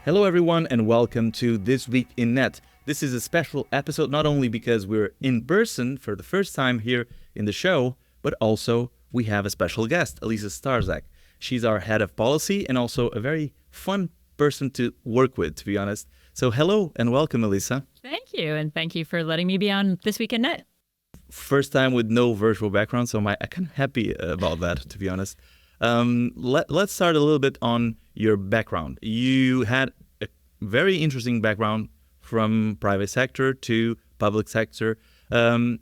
Hello everyone and welcome to This Week in Net. This is a special episode not only because we're in person for the first time here in the show, but also we have a special guest, Alissa Starzak. She's our head of policy and also a very fun person to work with, to be honest. So hello and welcome, Alissa. Thank you, and thank you for letting me be on This Week in Net. First time with no virtual background, so I'm kind of happy about that, to be honest. Let's start a little bit on your background. You had a very interesting background from private sector to public sector. Can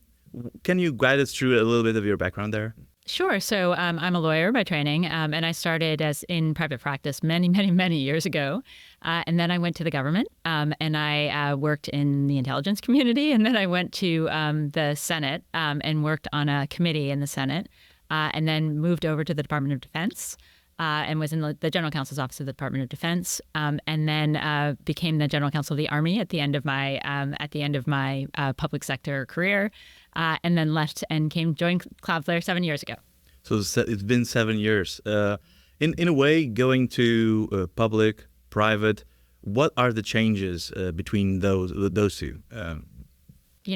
you guide us through a little bit of your background there? Sure. So I'm a lawyer by training, and I started as in private practice many years ago. And then I went to the government, and I worked in the intelligence community. And then I went to the Senate and worked on a committee in the Senate. And then moved over to the Department of Defense and was in the General Counsel's Office of the Department of Defense, and then became the General Counsel of the Army at the end of my public sector career, and then left and joined Cloudflare 7 years ago. So it's been 7 years. In a way, going to public, private, what are the changes between those two?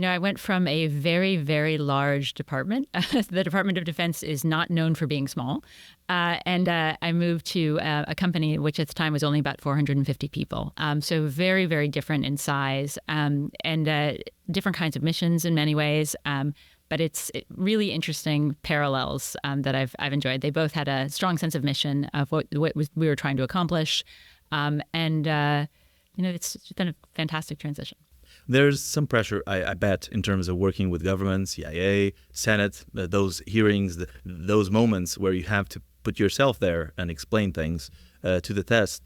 I went from a very large department. The Department of Defense is not known for being small. And I moved to a company which at the time was only about 450 people. So very different in size and different kinds of missions in many ways. But it's really interesting parallels that I've enjoyed. They both had a strong sense of mission of what we were trying to accomplish. It's been a fantastic transition. There's some pressure, I bet, in terms of working with government, CIA, Senate, those hearings, those moments where you have to put yourself there and explain things to the test.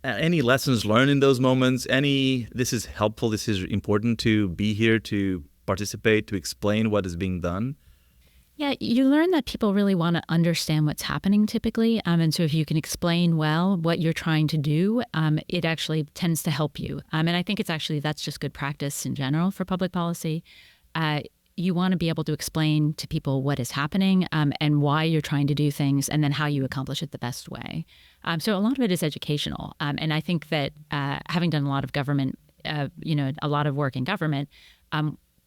Any lessons learned in those moments? This is helpful, this is important to be here, to participate, to explain what is being done? Yeah, you learn that people really want to understand what's happening typically. And so if you can explain well what you're trying to do, it actually tends to help you. And I think that's just good practice in general for public policy. You want to be able to explain to people what is happening and why you're trying to do things and then how you accomplish it the best way. So a lot of it is educational. And I think that having done a lot of government, a lot of work in government,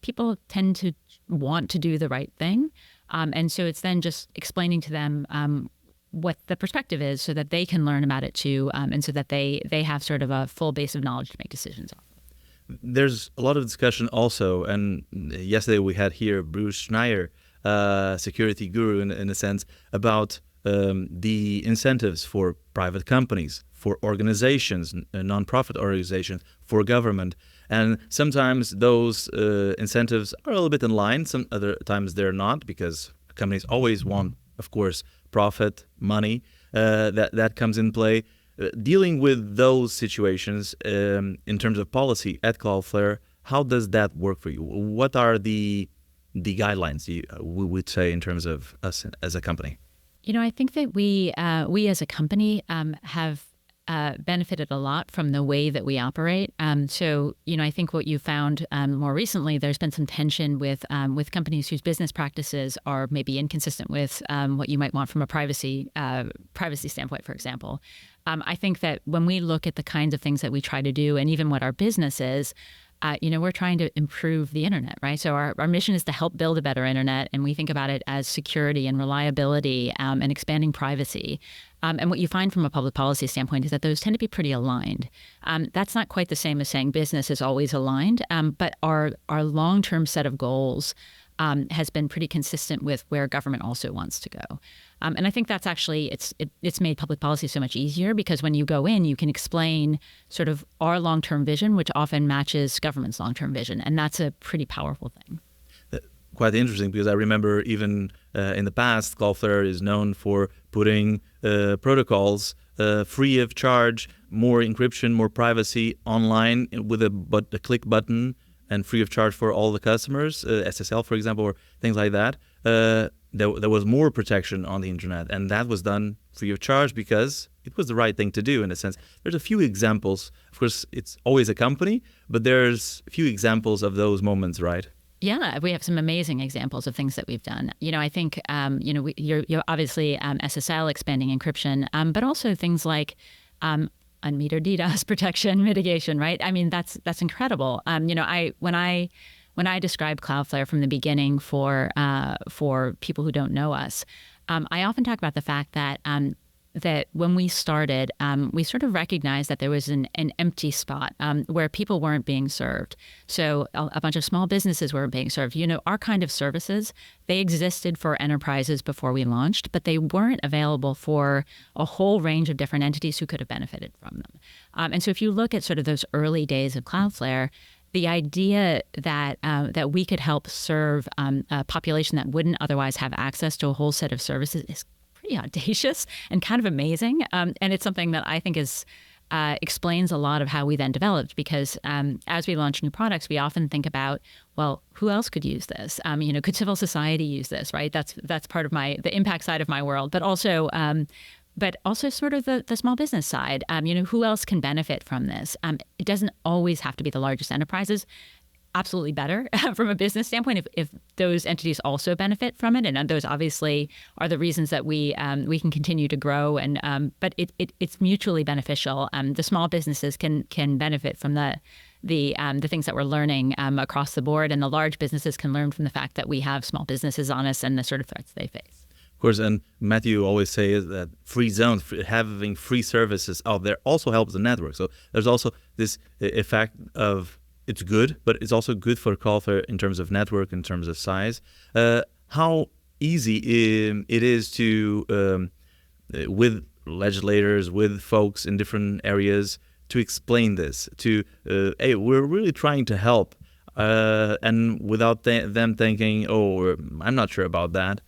people tend to want to do the right thing. And so it's then just explaining to them what the perspective is so that they can learn about it too, and so that they have sort of a full base of knowledge to make decisions on. There's a lot of discussion also, and yesterday we had here Bruce Schneier, security guru in a sense, about the incentives for private companies, for organizations, non-profit organizations, for government. And sometimes those incentives are a little bit in line. Some other times they're not, because companies always want, of course, profit, money. That comes in play. Dealing with those situations in terms of policy at Cloudflare, how does that work for you? What are the guidelines we would say in terms of us as a company? I think that we as a company have benefited a lot from the way that we operate. So, I think what you found more recently, there's been some tension with companies whose business practices are maybe inconsistent with what you might want from a privacy standpoint, for example. I think that when we look at the kinds of things that we try to do, and even what our business is, we're trying to improve the internet, right? So our mission is to help build a better internet, and we think about it as security and reliability and expanding privacy. And what you find from a public policy standpoint is that those tend to be pretty aligned. That's not quite the same as saying business is always aligned, but our long-term set of goals has been pretty consistent with where government also wants to go. And I think that's actually, it's made public policy so much easier, because when you go in, you can explain sort of our long-term vision, which often matches government's long-term vision. And that's a pretty powerful thing. Quite interesting, because I remember even in the past, Cloudflare is known for putting protocols free of charge, more encryption, more privacy online with a click button, and free of charge for all the customers, SSL, for example, or things like that. There was more protection on the internet, and that was done free of charge because it was the right thing to do, in a sense. There's a few examples. Of course, it's always a company, but there's a few examples of those moments, right? Yeah, we have some amazing examples of things that we've done. I think, you're obviously SSL, expanding encryption, but also things like unmetered DDoS protection, mitigation, right? I mean, that's incredible. When I describe Cloudflare from the beginning for people who don't know us, I often talk about the fact that that when we started, we sort of recognized that there was an empty spot where people weren't being served. So a bunch of small businesses weren't being served. Our kind of services, they existed for enterprises before we launched, but they weren't available for a whole range of different entities who could have benefited from them. And so if you look at sort of those early days of Cloudflare, the idea that that we could help serve a population that wouldn't otherwise have access to a whole set of services is pretty audacious and kind of amazing. And it's something that I think explains a lot of how we then developed, because as we launch new products, we often think about, well, who else could use this? Could civil society use this, right? That's part of the impact side of my world, but also sort of the small business side. Who else can benefit from this? It doesn't always have to be the largest enterprises. Absolutely better from a business standpoint if those entities also benefit from it, and those obviously are the reasons that we can continue to grow. And but it's mutually beneficial. The small businesses can benefit from the things that we're learning across the board, and the large businesses can learn from the fact that we have small businesses on us and the sort of threats they face. Of course, and Matthew always says that free zones, having free services out there also helps the network. So there's also this effect of it's good, but it's also good for Cloudflare in terms of network, in terms of size. How easy it is to, with legislators, with folks in different areas, to explain this, hey, we're really trying to help, and without them thinking, oh, I'm not sure about that.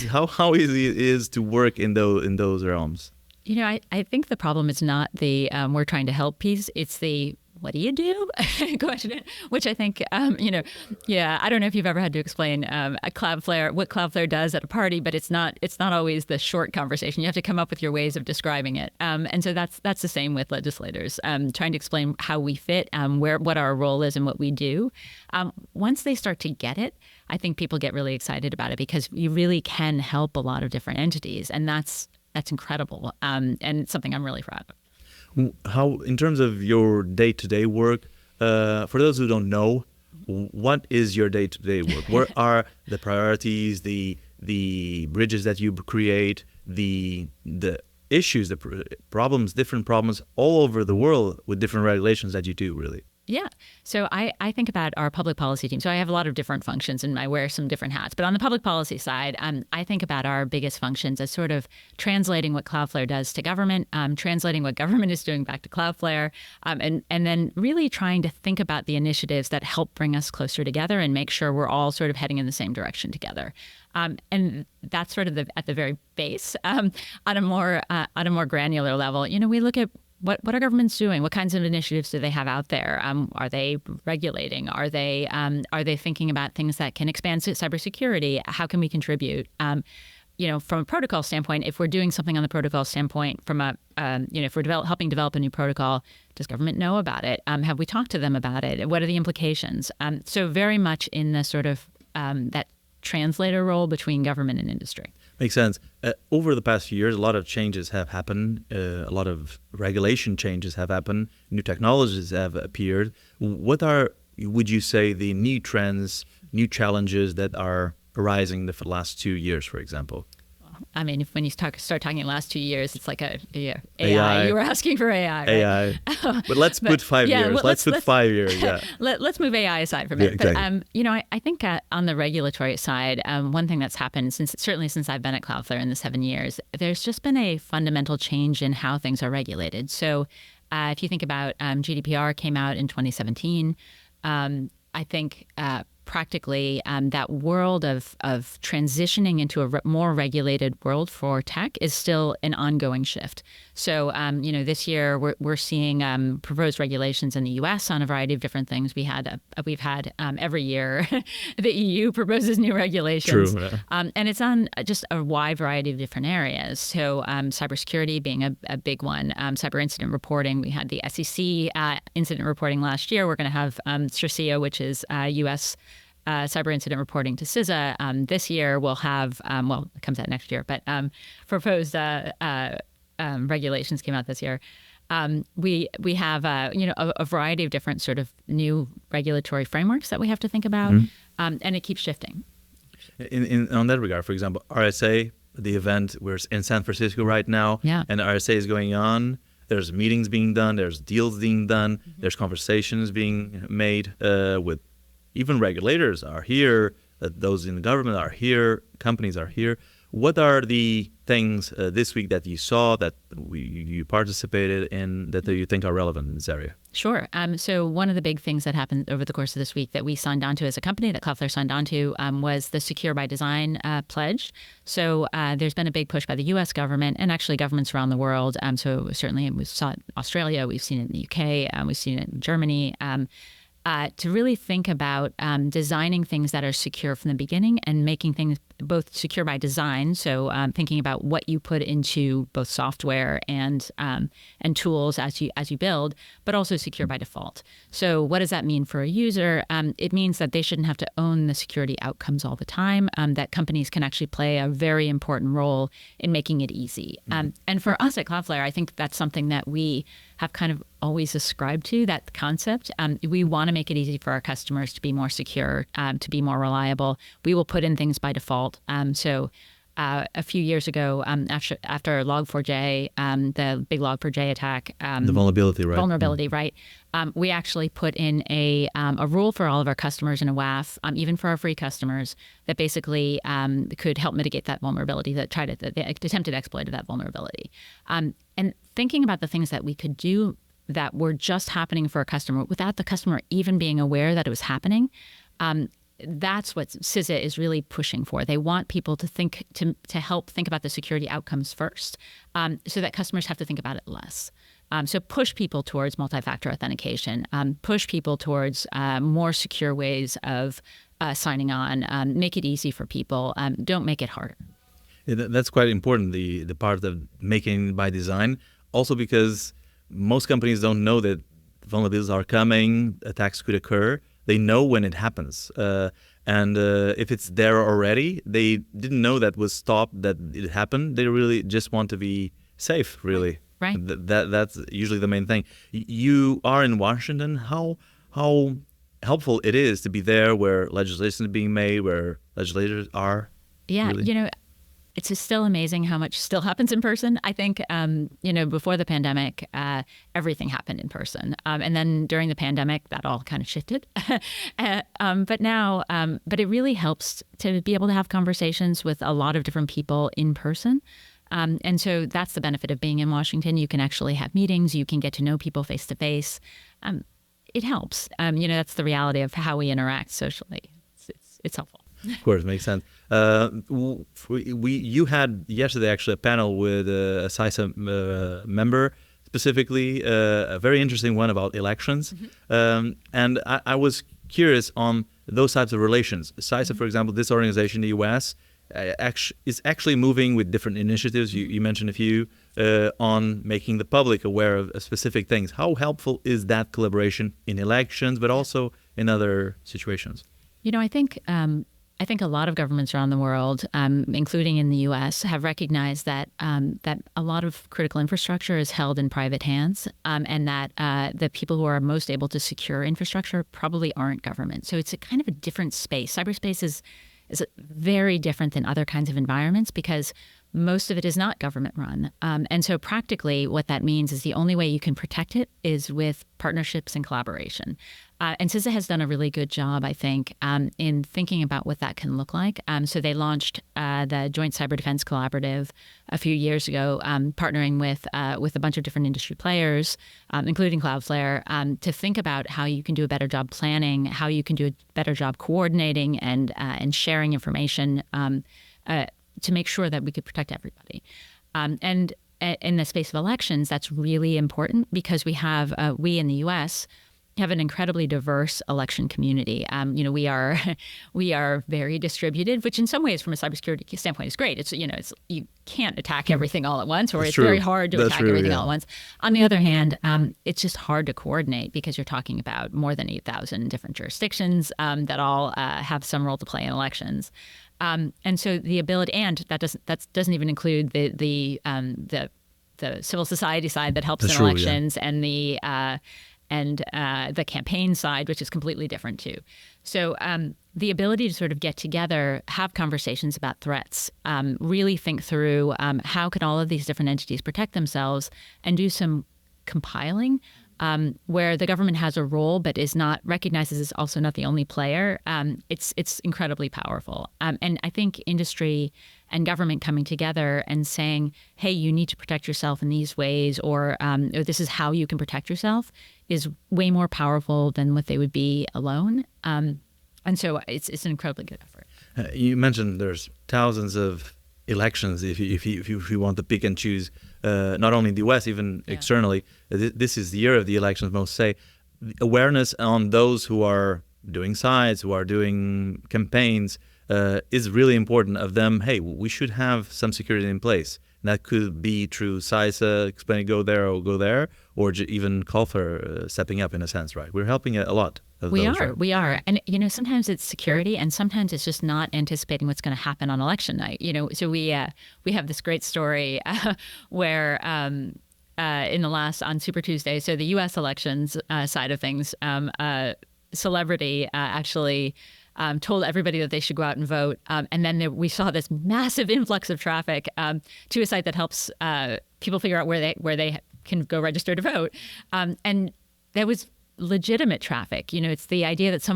How easy it is to work in those realms? I think the problem is not the we're trying to help piece. It's the what do you do question, which I think, I don't know if you've ever had to explain what Cloudflare does at a party, but it's not always the short conversation. You have to come up with your ways of describing it. And so that's the same with legislators, trying to explain how we fit, what our role is and what we do. Once they start to get it, I think people get really excited about it, because you really can help a lot of different entities. And that's incredible. And something I'm really proud of. How, in terms of your day-to-day work, for those who don't know, what is your day-to-day work? What are the priorities, the bridges that you create, the issues, the problems, different problems all over the world with different regulations that you do, really? Yeah. So I think about our public policy team. So I have a lot of different functions and I wear some different hats. But on the public policy side, I think about our biggest functions as sort of translating what Cloudflare does to government, translating what government is doing back to Cloudflare, and then really trying to think about the initiatives that help bring us closer together and make sure we're all sort of heading in the same direction together. And that's sort of at the very base. On a more granular level, we look at what are governments doing? What kinds of initiatives do they have out there? Are they regulating? Are they thinking about things that can expand cybersecurity? How can we contribute? From a protocol standpoint, if we're doing something on the protocol standpoint, if we're helping develop a new protocol, does government know about it? Have we talked to them about it? What are the implications? So very much in the sort of that translator role between government and industry. Makes sense. Over the past few years, a lot of changes have happened. A lot of regulation changes have happened. New technologies have appeared. What are, would you say, the new trends, new challenges that are arising in the last 2 years, for example? I mean, when you start talking in the last 2 years, it's like AI. AI. You were asking for AI, right? AI. But let's put 5 years. Let's put 5 years. Yeah. Let's move AI aside for a minute. Yeah, exactly. But I think on the regulatory side, one thing that's happened certainly since I've been at Cloudflare in the 7 years, there's just been a fundamental change in how things are regulated. So if you think about GDPR came out in 2017, I think practically that world of transitioning into a more regulated world for tech is still an ongoing shift. So, this year we're seeing proposed regulations in the U.S. on a variety of different things. We've had every year the EU proposes new regulations. True. Yeah. And it's on just a wide variety of different areas. So cybersecurity being a big one, cyber incident reporting. We had the SEC incident reporting last year. We're going to have CIRCIA, which is U.S. Cyber incident reporting to CISA. This year we'll have, it comes out next year, but proposed regulations came out this year. We have a variety of different sort of new regulatory frameworks that we have to think about, and it keeps shifting. On that regard, for example, RSA, the event, we're in San Francisco right now, and RSA is going on. There's meetings being done, there's deals being done, there's conversations being made with even regulators are here, those in the government are here, companies are here. What are the things this week that you saw, that you participated in, that you think are relevant in this area? Sure. So one of the big things that happened over the course of this week that we signed onto as a company, that Cloudflare signed onto, was the Secure by Design pledge. So there's been a big push by the U.S. government and actually governments around the world. So certainly we saw it in Australia, we've seen it in the UK, we've seen it in Germany, to really think about designing things that are secure from the beginning and making things both secure by design. So thinking about what you put into both software and tools as you build, but also secure by default. So what does that mean for a user? It means that they shouldn't have to own the security outcomes all the time, that companies can actually play a very important role in making it easy. And for us at Cloudflare, I think that's something that we have kind of always ascribed to, that concept. We want to make it easy for our customers to be more secure, to be more reliable. We will put in things by default. So a few years ago, after Log4j, the big Log4j attack, the vulnerability, right? Vulnerability, right? We actually put in a rule for all of our customers in a WAF, even for our free customers, that basically could help mitigate that vulnerability, the attempted exploit of that vulnerability. And thinking about the things that we could do that were just happening for a customer without the customer even being aware that it was happening, that's what CISA is really pushing for. They want people to think to help think about the security outcomes first, so that customers have to think about it less. So push people towards multi-factor authentication, push people towards more secure ways of signing on, make it easy for people, don't make it harder. Yeah, that's quite important, the part of making by design, also because most companies don't know that vulnerabilities are coming, attacks could occur. They know when it happens. And if it's there already, they didn't know that was stopped, that it happened. They really just want to be safe, really. Right. That's usually the main thing. You are in Washington. How helpful it is to be there where legislation is being made, where legislators are? Yeah, really? It's just still amazing how much still happens in person. I think, before the pandemic, everything happened in person. And then during the pandemic, that all kind of shifted. But now, but it really helps to be able to have conversations with a lot of different people in person. And so that's the benefit of being in Washington. You can actually have meetings. You can get to know people face to face. It helps. That's the reality of how we interact socially. It's helpful. Of course, makes sense. You had yesterday actually a panel with a CISA member, specifically a very interesting one about elections. And I was curious on those types of relations. CISA, for example, this organization in the U.S., is actually moving with different initiatives. You mentioned a few on making the public aware of specific things. How helpful is that collaboration in elections, but also in other situations? I think a lot of governments around the world, including in the U.S., have recognized that that a lot of critical infrastructure is held in private hands, and that the people who are most able to secure infrastructure probably aren't government. So it's a kind of a different space. Cyberspace is very different than other kinds of environments because most of it is not government run. And so practically what that means is the only way you can protect it is with partnerships and collaboration. And CISA has done a really good job, I think, in thinking about what that can look like. So they launched the Joint Cyber Defense Collaborative a few years ago, partnering with a bunch of different industry players, including Cloudflare, to think about how you can do a better job planning, how you can do a better job coordinating and sharing information to make sure that we could protect everybody. And in the space of elections, that's really important because we in the U.S. have an incredibly diverse election community. We are very distributed, which in some ways, from a cybersecurity standpoint, is great. You can't attack everything all at once, or it's very hard to attack everything all at once. On the other hand, it's just hard to coordinate because you're talking about more than 8,000 different jurisdictions that all have some role to play in elections. And so the ability, and that doesn't even include the the civil society side that helps That's in true, elections, and the campaign side, which is completely different too. So the ability to sort of get together, have conversations about threats, really think through how could all of these different entities protect themselves, and do some compiling where the government has a role but is not recognizes as also not the only player. It's incredibly powerful. And I think industry and government coming together and saying, hey, you need to protect yourself in these ways, or this is how you can protect yourself, is way more powerful than what they would be alone. And so it's an incredibly good effort. You mentioned there's thousands of elections if you want to pick and choose, not only in the US, even externally. This is the year of the elections, most say. Awareness on those who are doing sites, who are doing campaigns, is really important of them. Hey, we should have some security in place. And that could be through CISA explaining go there or go there, or even Cloudflare stepping up in a sense, right? We're helping a lot. We are. And, sometimes it's security, and sometimes it's just not anticipating what's going to happen on election night. So we have this great story where in the last, on Super Tuesday, so the U.S. elections side of things, celebrity actually told everybody that they should go out and vote. And then we saw this massive influx of traffic to a site that helps people figure out where they can go register to vote. And there was legitimate traffic. It's the idea that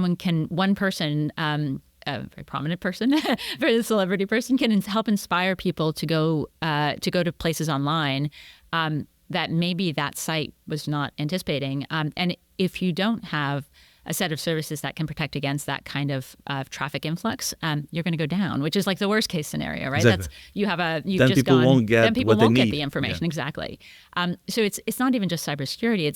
one person, a very prominent person, very celebrity person, can help inspire people to go to places online that maybe that site was not anticipating. And if you don't have a set of services that can protect against that kind of traffic influx, you're going to go down, which is like the worst case scenario, right? Exactly. Then people won't get the information. Exactly. So it's not even just cybersecurity.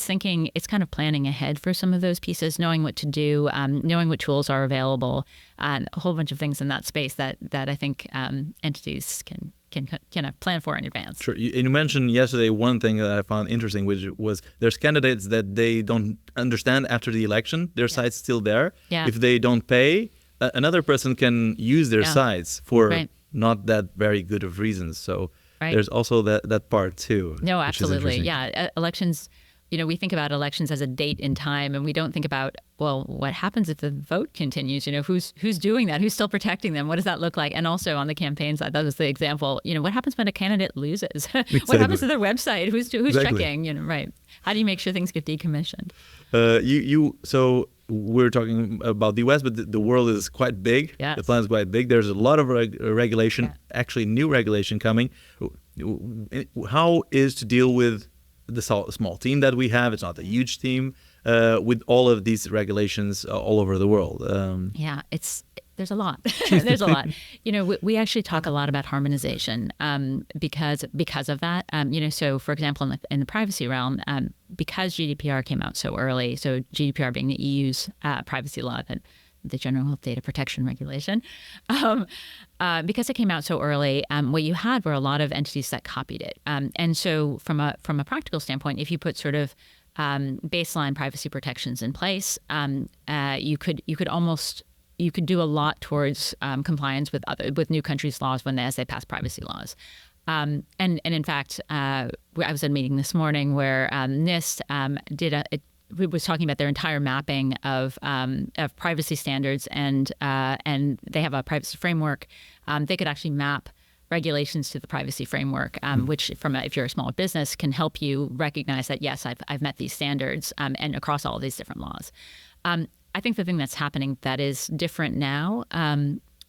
It's kind of planning ahead for some of those pieces, knowing what to do, knowing what tools are available, and a whole bunch of things in that space that I think entities can plan for in advance. Sure. You mentioned yesterday one thing that I found interesting, which was there's candidates that they don't understand after the election. Their site's still there. Yeah. If they don't pay, another person can use their sites for not that very good of reasons. So there's also that part too. No, absolutely. Yeah. Elections, we think about elections as a date in time, and we don't think about, well, what happens if the vote continues? Who's doing that? Who's still protecting them? What does that look like? And also on the campaign side, that was the example. What happens when a candidate loses? Exactly. What happens to their website? Who's checking? Right. How do you make sure things get decommissioned? So we're talking about the US, but the world is quite big. Yes. The planet is quite big. There's a lot of regulation, actually new regulation coming. How is to deal with the small team that we have? It's not a huge team with all of these regulations all over the world. There's a lot. There's a lot. We actually talk a lot about harmonization because of that. So for example, in the privacy realm, because GDPR came out so early, so GDPR being the EU's privacy law, that the General Health Data Protection Regulation, because it came out so early, what you had were a lot of entities that copied it. And so from a practical standpoint, if you put sort of baseline privacy protections in place, you could do a lot towards compliance with new countries' laws as they pass privacy laws. And in fact, I was at a meeting this morning where NIST was talking about their entire mapping of privacy standards, and they have a privacy framework. They could actually map regulations to the privacy framework, which if you're a small business, can help you recognize that, yes, I've met these standards, and across all of these different laws. I think the thing that's happening that is different now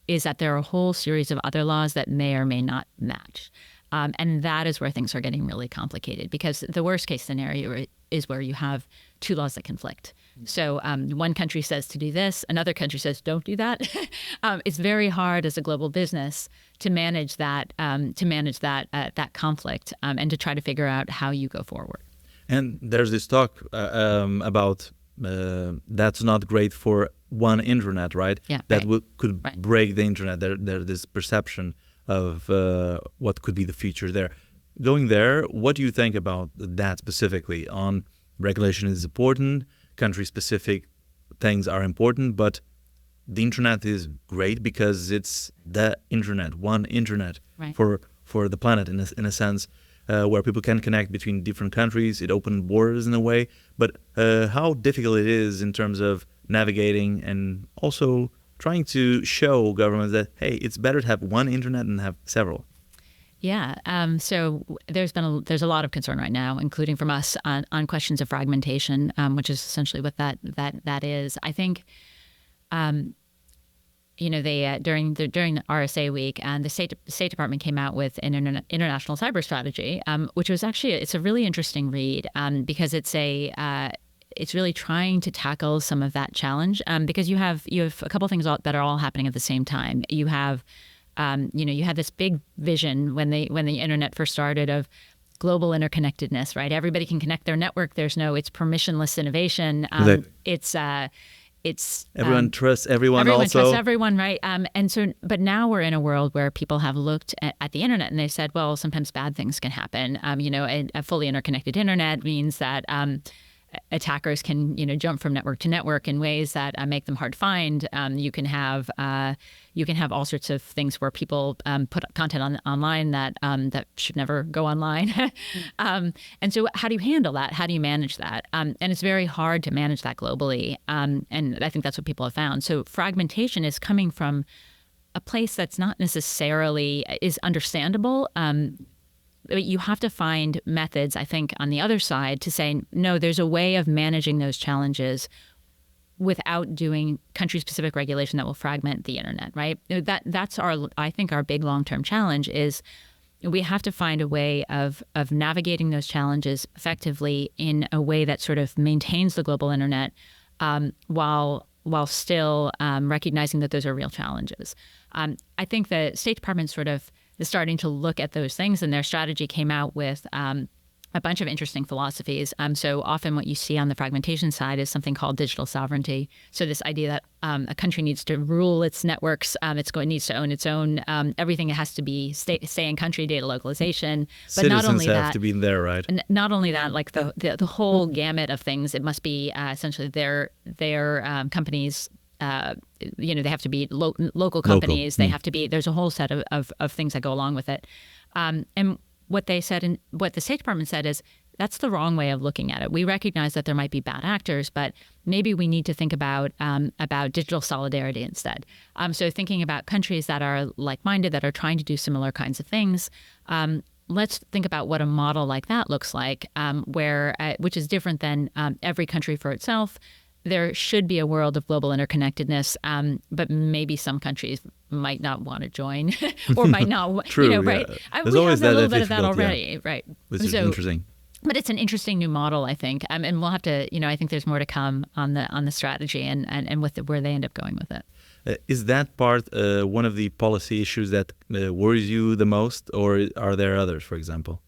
is that there are a whole series of other laws that may or may not match. And that is where things are getting really complicated, because the worst case scenario is where you have two laws that conflict. So one country says to do this, another country says don't do that. It's very hard as a global business to manage that conflict and to try to figure out how you go forward. And there's this talk about that's not great for one internet, right? Yeah, that could break the internet. There's this perception of what could be the future there. Going there, what do you think about that specifically? On regulation is important, country-specific things are important, but the internet is great because it's the internet, one internet for the planet in a sense. where people can connect between different countries. It opened borders in a way. But how difficult it is in terms of navigating and also trying to show governments that, hey, it's better to have one internet than have several. Yeah. So there's a lot of concern right now, including from us, on questions of fragmentation, which is essentially what that is. I think, they during the RSA week, and the State Department came out with an international cyber strategy, which was actually it's a really interesting read, because it's really trying to tackle some of that challenge, because you have a couple of things that are all happening at the same time. You have you had this big vision when the internet first started of global interconnectedness, right? Everybody can connect their network. It's permissionless innovation. It's everyone trusts everyone. Everyone trusts everyone, right? But now we're in a world where people have looked at the internet and they said, well, sometimes bad things can happen. A fully interconnected internet means that attackers can jump from network to network in ways that make them hard to find. You can have all sorts of things where people put content online that should never go online. And so how do you handle that? How do you manage that? And it's very hard to manage that globally. And I think that's what people have found. So fragmentation is coming from a place that's not necessarily is understandable. But you have to find methods, I think, on the other side to say, no, there's a way of managing those challenges without doing country-specific regulation that will fragment the internet, right? That's I think our big long-term challenge is we have to find a way of navigating those challenges effectively in a way that sort of maintains the global internet, while still recognizing that those are real challenges. I think the State Department sort of is starting to look at those things, and their strategy came out with a bunch of interesting philosophies. So often what you see on the fragmentation side is something called digital sovereignty. So this idea that a country needs to rule its networks, needs to own its own, everything has to be stay in country, data localization. But Citizens not only have to be there, right? Not only that, like the whole gamut of things, it must be essentially their companies. They have to be local companies. They have to be. There's a whole set of things that go along with it. And what they said, and what the State Department said, is that's the wrong way of looking at it. We recognize that there might be bad actors, but maybe we need to think about digital solidarity instead. So thinking about countries that are like-minded, that are trying to do similar kinds of things. Let's think about what a model like that looks like, which is different than every country for itself. There should be a world of global interconnectedness, but maybe some countries might not want to join or might not. True, right? Yeah. We have a little bit of that already, right? Which is interesting. But it's an interesting new model, I think, and we'll have to. I think there's more to come on the strategy and with where they end up going with it. Is that part one of the policy issues that worries you the most, or are there others, for example?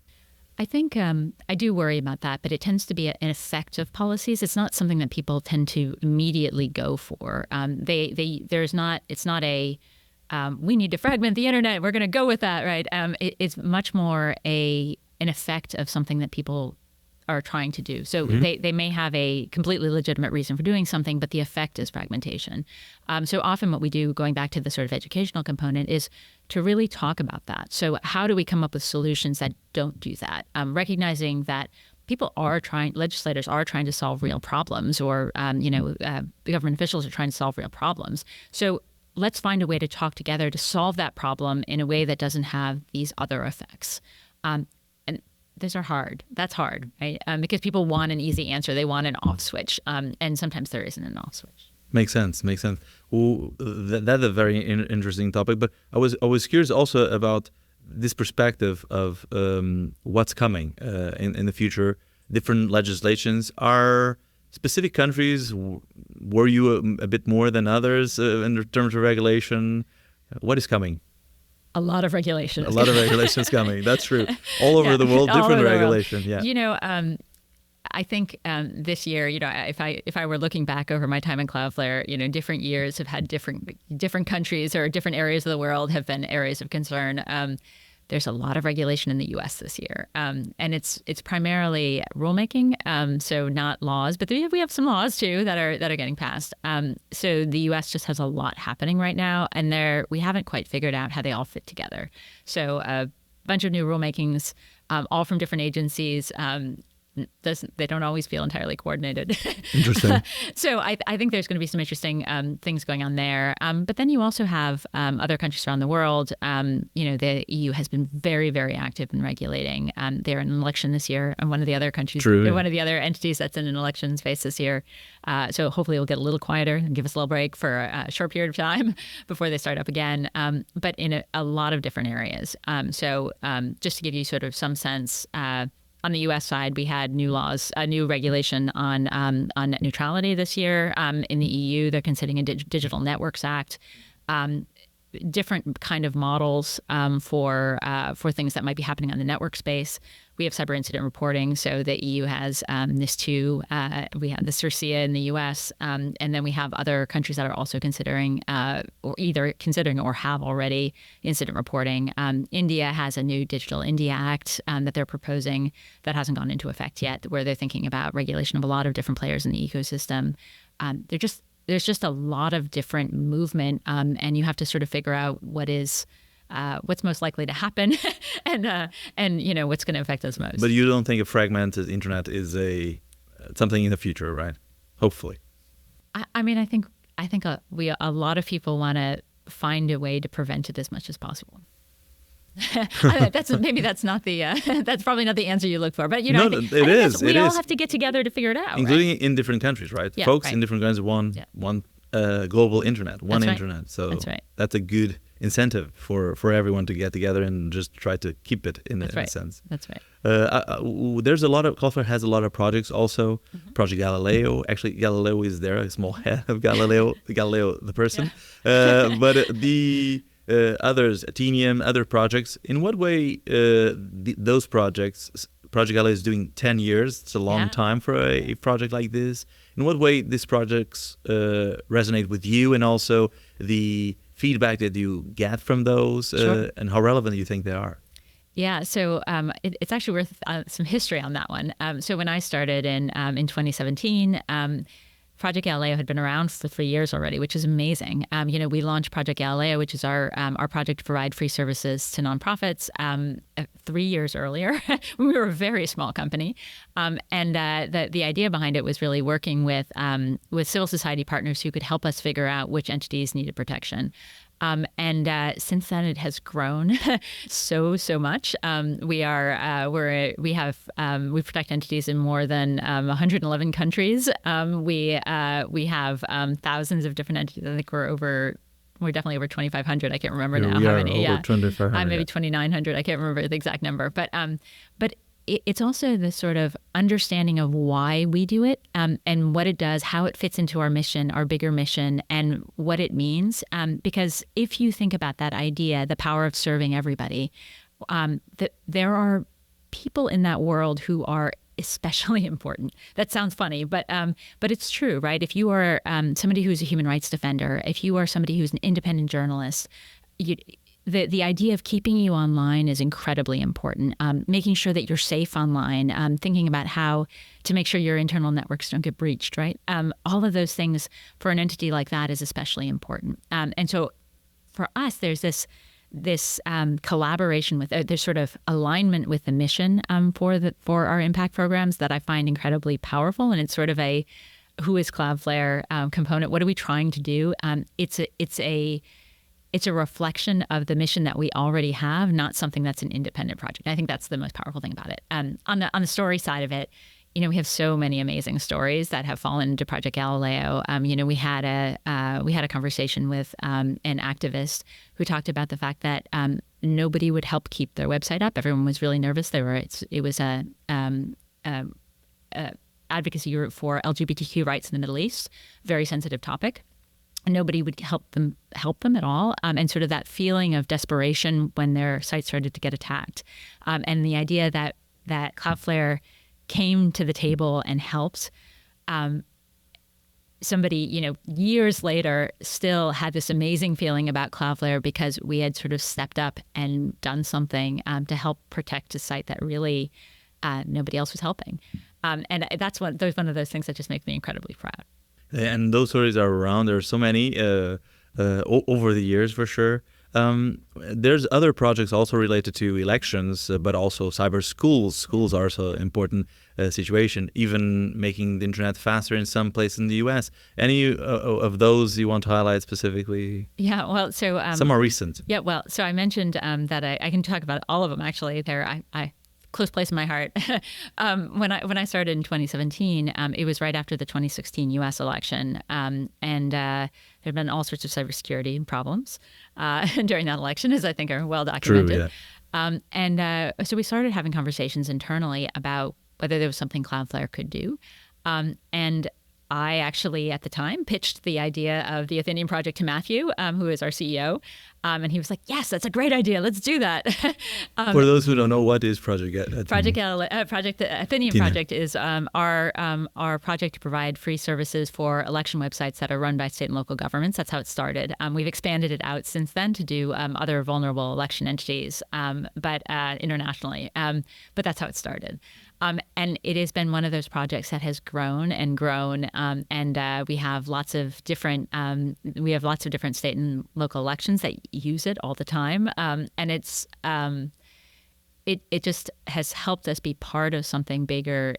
I think I do worry about that, but it tends to be an effect of policies. It's not something that people tend to immediately go for. It's not a we need to fragment the internet. We're going to go with that, right? It's much more an effect of something that people are trying to do. So they may have a completely legitimate reason for doing something, but the effect is fragmentation. So often what we do, going back to the sort of educational component, is to really talk about that. So how do we come up with solutions that don't do that? Recognizing that legislators are trying to solve real problems, or government officials are trying to solve real problems. So let's find a way to talk together to solve that problem in a way that doesn't have these other effects. Those are hard. That's hard, right? Because people want an easy answer. They want an off switch, and sometimes there isn't an off switch. Makes sense. Well, that's a very interesting topic. But I was curious also about this perspective of what's coming in the future. Different legislations. Are specific countries worry you a bit more than others in terms of regulation? What is coming? A lot of regulation. A lot of regulation is coming. That's true. All over the world, different regulation. Yeah. I think this year, if I were looking back over my time in Cloudflare, different years have had different countries or different areas of the world have been areas of concern. There's a lot of regulation in the U.S. this year, and it's primarily rulemaking, so not laws, but we have some laws too that are getting passed. So the U.S. just has a lot happening right now, and we haven't quite figured out how they all fit together. So a bunch of new rulemakings all from different agencies. They don't always feel entirely coordinated. Interesting. So I think there's going to be some interesting things going on there. But then you also have other countries around the world. The EU has been very, very active in regulating. They're in an election this year, and one of the other countries, one of the other entities that's in an election space this year. So hopefully it'll get a little quieter and give us a little break for a short period of time before they start up again. But in a lot of different areas. So just to give you sort of some sense. On the U.S. side, we had new laws, a new regulation on net neutrality this year. In the EU, they're considering a Digital Networks Act. Different kind of models for things that might be happening on the network space. We have cyber incident reporting, so the EU has NIS2. We have the CERCIA in the US, and then we have other countries that are also considering, or either considering or have already incident reporting. India has a new Digital India Act that they're proposing that hasn't gone into effect yet, where they're thinking about regulation of a lot of different players in the ecosystem. There's just a lot of different movement, and you have to sort of figure out what's most likely to happen, and what's going to affect us most. But you don't think a fragmented internet is something in the future, right? Hopefully. I mean, I think a lot of people want to find a way to prevent it as much as possible. That's not the that's probably not the answer you look for, but no, it is. We all have to get together to figure it out, including right? in different countries, right? Yeah, Folks right. in different countries want one global internet, one That's internet. Right. So that's right. That's a good incentive for everyone to get together and just try to keep it in a sense. That's right. There's a lot of Cloudflare has a lot of projects also. Project Galileo. Actually, Galileo is there, a small head of Galileo the person. Yeah. But the others, Athenium, other projects. In what way those projects, Project Galileo is doing 10 years. It's a long time for a project like this. In what way these projects resonate with you, and also the feedback that you get from those, and how relevant you think they are? Yeah, so it's actually worth some history on that one. So when I started in 2017, Project Galileo had been around for 3 years already, which is amazing. We launched Project Galileo, which is our project to provide free services to nonprofits 3 years earlier when we were a very small company. And the idea behind it was really working with civil society partners who could help us figure out which entities needed protection. And since then, it has grown so much. We protect entities in more than 111 countries. We have thousands of different entities. I think we're definitely over 2,500. I can't remember now how many. Over 2,500. Maybe 2,900. I can't remember the exact number. But it's also the sort of understanding of why we do it, and what it does, how it fits into our mission, our bigger mission, and what it means. Because if you think about that idea, the power of serving everybody, there are people in that world who are especially important. That sounds funny, but it's true, right? If you are somebody who's a human rights defender, if you are somebody who's an independent journalist, the idea of keeping you online is incredibly important. Making sure that you're safe online, thinking about how to make sure your internal networks don't get breached, right? All of those things for an entity like that is especially important. And so for us, there's this collaboration with, there's sort of alignment with the mission for our impact programs that I find incredibly powerful. And it's sort of a who is Cloudflare component. What are we trying to do? It's a reflection of the mission that we already have, not something that's an independent project. I think that's the most powerful thing about it. On the story side of it, we have so many amazing stories that have fallen into Project Galileo. We had a conversation with an activist who talked about the fact that nobody would help keep their website up. Everyone was really nervous. It was a advocacy group for LGBTQ rights in the Middle East, very sensitive topic. Nobody would help them at all, and sort of that feeling of desperation when their site started to get attacked, and the idea that Cloudflare came to the table and helped. Somebody, years later, still had this amazing feeling about Cloudflare because we had sort of stepped up and done something to help protect a site that really nobody else was helping, and that's one of those things that just make me incredibly proud. And those stories are around. There are so many over the years, for sure. There's other projects also related to elections, but also cyber schools. Schools are also an important situation, even making the internet faster in some places in the US. Any of those you want to highlight specifically? Yeah, well, so some are recent. Yeah, well, so I mentioned that I can talk about all of them actually. I close place in my heart. When I started in 2017, it was right after the 2016 U.S. election, and there had been all sorts of cybersecurity problems during that election, as I think are well documented. True, yeah. So we started having conversations internally about whether there was something Cloudflare could do, and I actually, at the time, pitched the idea of the Athenian Project to Matthew, who is our CEO, and he was like, "Yes, that's a great idea. Let's do that." For those who don't know, what is Project Galileo? The Athenian Project is our project to provide free services for election websites that are run by state and local governments. That's how it started. We've expanded it out since then to do other vulnerable election entities, but internationally. But that's how it started. And it has been one of those projects that has grown and grown, and we have lots of different state and local elections that use it all the time, and it just has helped us be part of something bigger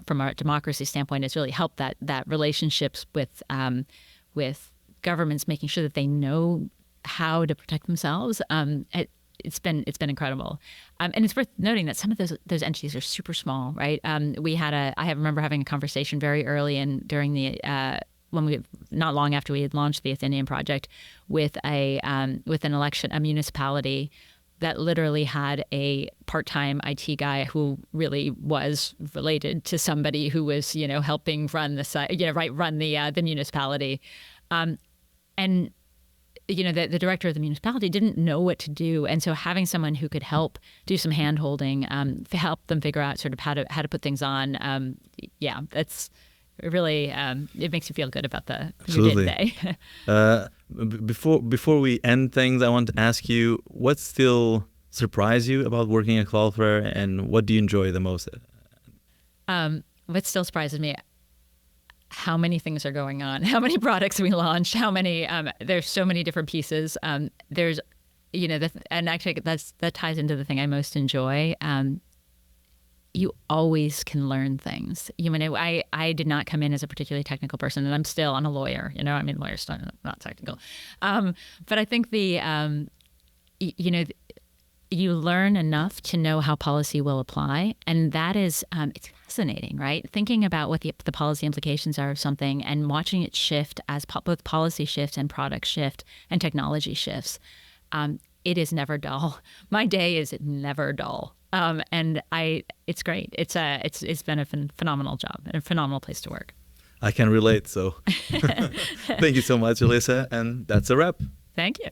from our democracy standpoint. It's really helped that relationships with governments, making sure that they know how to protect themselves. It's been incredible, and it's worth noting that some of those entities are super small, right? I remember having a conversation very early during the not long after we had launched the Athenian Project with an election, a municipality that literally had a part-time IT guy who really was related to somebody who was helping run the municipality, and the director of the municipality didn't know what to do. And so having someone who could help do some hand-holding, to help them figure out sort of how to put things on, that's really, it makes you feel good about your day-to-day. Before we end things, I want to ask you, what still surprised you about working at Cloudflare, and what do you enjoy the most? What still surprises me, how many things are going on, how many products we launched, how many, there's so many different pieces. There's, and actually that ties into the thing I most enjoy. You always can learn things. I did not come in as a particularly technical person, and I'm a lawyer, lawyers are not technical. But I think you learn enough to know how policy will apply, and that is it's fascinating, right? Thinking about what the policy implications are of something and watching it shift as both policy shifts and product shift and technology shifts. It is never dull. My day is never dull, and it's great. It's been a phenomenal job and a phenomenal place to work. I can relate. So, thank you so much, Alissa, and that's a wrap. Thank you.